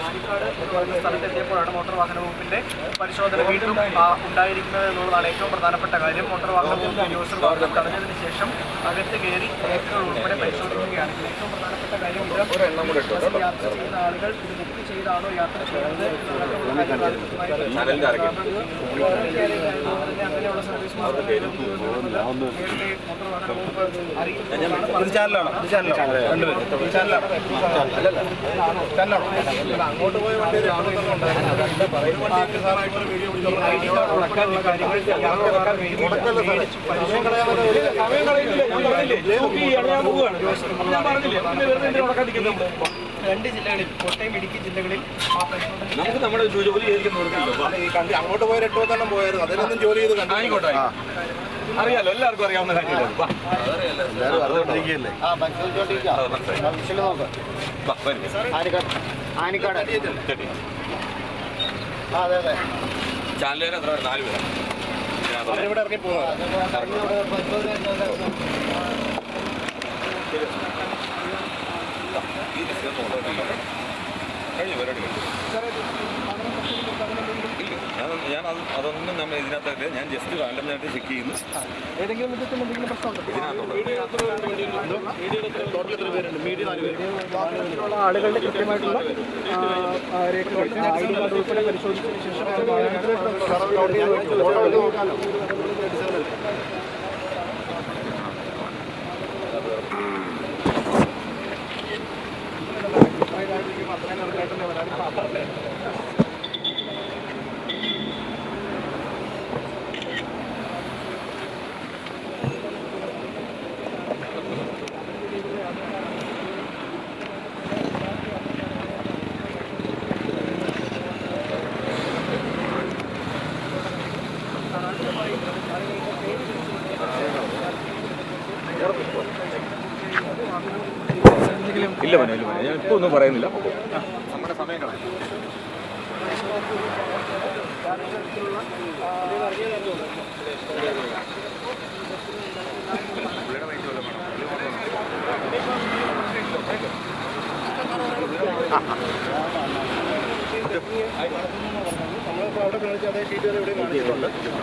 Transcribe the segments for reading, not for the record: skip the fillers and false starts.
ആനിക്കാട് എന്ന് പറയുന്ന സ്ഥലത്തെത്തിയപ്പോഴാണ് മോട്ടോർ വാഹന വകുപ്പിന്റെ പരിശോധന വീണ്ടും ഉണ്ടായിരിക്കുന്നത് എന്നുള്ളതാണ് ഏറ്റവും പ്രധാനപ്പെട്ട കാര്യം. മോട്ടോർ വാഹന വകുപ്പ് യൂസർ വാഹനം തടഞ്ഞതിന് ശേഷം അകത്ത് കയറി രേഖകൾ ഉൾപ്പെടെ പരിശോധിക്കുകയാണ്. ഏറ്റവും പ്രധാനപ്പെട്ട കാര്യം യാത്ര ചെയ്യുന്ന ആളുകൾ ഇത് ബുക്ക് ചെയ്താണോ യാത്ര ചെയ്യുന്നത് അങ്ങനെയുള്ള സർവീസ് നേരത്തെ മോട്ടോർ വാഹന വകുപ്പ് അങ്ങോട്ട് പോയ വണ്ടി രണ്ട് ജില്ലകളിൽ കോട്ടയം ഇടുക്കി ജില്ലകളിൽ നമുക്ക് നമ്മുടെ ജോലി അങ്ങോട്ട് പോയ 8 എണ്ണം പോയായിരുന്നു. അതിലൊന്നും ജോലി ചെയ്ത് ആയിക്കോട്ടെ അറിയാലോ, എല്ലാവർക്കും അറിയാവുന്ന കാര്യമല്ലേ. ആനിക്കാട് അതെ അതെ ചാനലുകാർ എത്ര 4 പേരാണ് ഇവിടെ ഇറങ്ങി പോകുന്നത്. ഞാൻ അതൊന്നും നമ്മൾ ഇതിനകത്തായിട്ട് ഞാൻ ജസ്റ്റ് റാൻഡമായിട്ട് ചെക്ക് ചെയ്യുന്നു. ഏതെങ്കിലും വിധത്തിൽ എന്തെങ്കിലും പ്രശ്നമുണ്ടോ ആളുകളുടെ കൃത്യമായിട്ടുള്ള രേഖകൾ ഐ ഡി കാർഡ് ഉൾപ്പെടെ പരിശോധിച്ചതിന് ശേഷം അത്രയും നടക്കായിട്ടല്ലേ വരാനും പാത്രമല്ലേ. ഇല്ല മനോ ഇല്ല മനോ, ഞാൻ ഇപ്പോൾ ഒന്നും പറയുന്നില്ല. നമ്മുടെ സമയം കളയാം.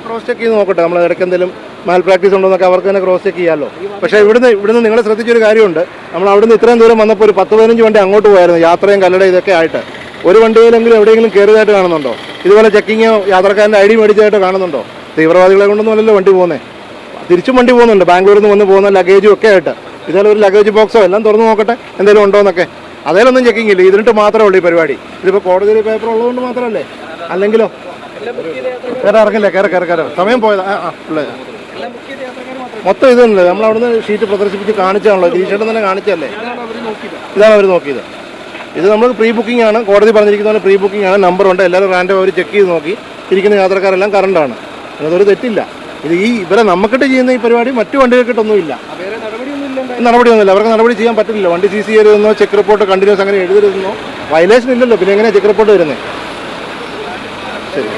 ക്രോസ് ചെക്ക് ചെയ്ത് നോക്കട്ടെ, നമ്മൾ ഇടയ്ക്ക് എന്തെങ്കിലും മാൽ പ്രാക്ടീസ് ഉണ്ടോ എന്നൊക്കെ അവർക്ക് തന്നെ ക്രോസ് ചെക്ക് ചെയ്യാമല്ലോ. പക്ഷേ ഇവിടുന്ന് നിങ്ങളെ ശ്രദ്ധിച്ചൊരു കാര്യമുണ്ട്, നമ്മൾ അവിടുന്ന് ഇത്രയും ദൂരം വന്നപ്പോൾ ഒരു 10-15 വണ്ടി അങ്ങോട്ട് പോയായിരുന്നു, യാത്രയും കല്ലട ഇതൊക്കെ ആയിട്ട്. ഒരു വണ്ടിയിലെങ്കിലും എവിടെയെങ്കിലും കയറിയതായിട്ട് കാണുന്നുണ്ടോ? ഇതുപോലെ ചെക്കിങ്ങോ യാത്രക്കാരൻ്റെ ഐ ഡി മേടിച്ചതായിട്ട് കാണുന്നുണ്ടോ? തീവ്രവാദികളെ കൊണ്ടൊന്നും അല്ലല്ലോ വണ്ടി പോകുന്നത്. തിരിച്ചും വണ്ടി പോകുന്നുണ്ട്, ബാംഗ്ലൂരിൽ നിന്ന് വന്ന് പോകുന്ന ലഗേജും ഒക്കെ ആയിട്ട്. ഇതേപോലെ ഒരു ലഗേജ് ബോക്സോ എല്ലാം തുറന്ന് നോക്കട്ടെ എന്തെങ്കിലും ഉണ്ടോ എന്നൊക്കെ. അതേലൊന്നും ചെക്കിങ് ഇല്ല, ഇതിനിട്ട് മാത്രമേ ഉള്ളൂ ഈ പരിപാടി. ഇതിപ്പോൾ കോടതിയിൽ പേപ്പർ ഉള്ളതുകൊണ്ട് മാത്രമല്ലേ, അല്ലെങ്കിലോ ഇറങ്ങില്ല. കയറി സമയം പോയത് ഉള്ളത് മൊത്തം ഇതല്ലേ. നമ്മൾ അവിടുന്ന് ഷീറ്റ് പ്രദർശിപ്പിച്ച് കാണിച്ചാണല്ലോ, ഗിരീഷേട്ടൻ തന്നെ കാണിച്ചല്ലേ. ഇതാണ് അവർ നോക്കിയത്. ഇത് നമ്മൾ പ്രീ ബുക്കിംഗ് ആണ്, കോടതി പറഞ്ഞിരിക്കുന്ന പ്രീ ബുക്കിംഗ് ആണ്, നമ്പറുണ്ട്, എല്ലാവരും റാൻഡം അവർ ചെക്ക് ചെയ്ത് നോക്കി. ഇരിക്കുന്ന യാത്രക്കാരെല്ലാം കറണ്ടാണ്, അതിനകത്തൊരു തെറ്റില്ല. ഇത് ഇവിടെ നമുക്കിട്ട് ചെയ്യുന്ന ഈ പരിപാടി മറ്റു വണ്ടികൾക്കിട്ടൊന്നുമില്ല, നടപടിയൊന്നുമില്ല. അവർക്ക് നടപടി ചെയ്യാൻ പറ്റില്ല. വണ്ടി സീസ് ചെയ്യരുതെന്നോ ചെക്ക് റിപ്പോർട്ട് കണ്ടിന്യൂസ് അങ്ങനെ എഴുതരുതെന്നോ വയലേഷൻ ഇല്ലല്ലോ, പിന്നെ എങ്ങനെയാണ് ചെക്ക് റിപ്പോർട്ട് വരുന്നത്? ശരി.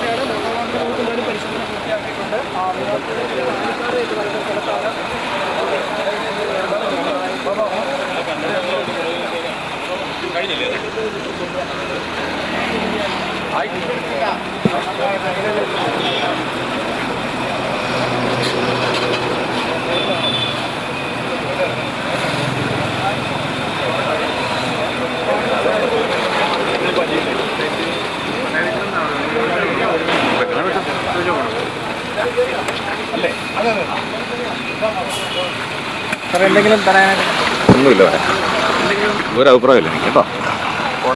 എന്തെങ്കിലും പറയാനായിട്ട് ഒന്നുമില്ല, ഒരു അഭിപ്രായമില്ല എനിക്ക് കേട്ടോ.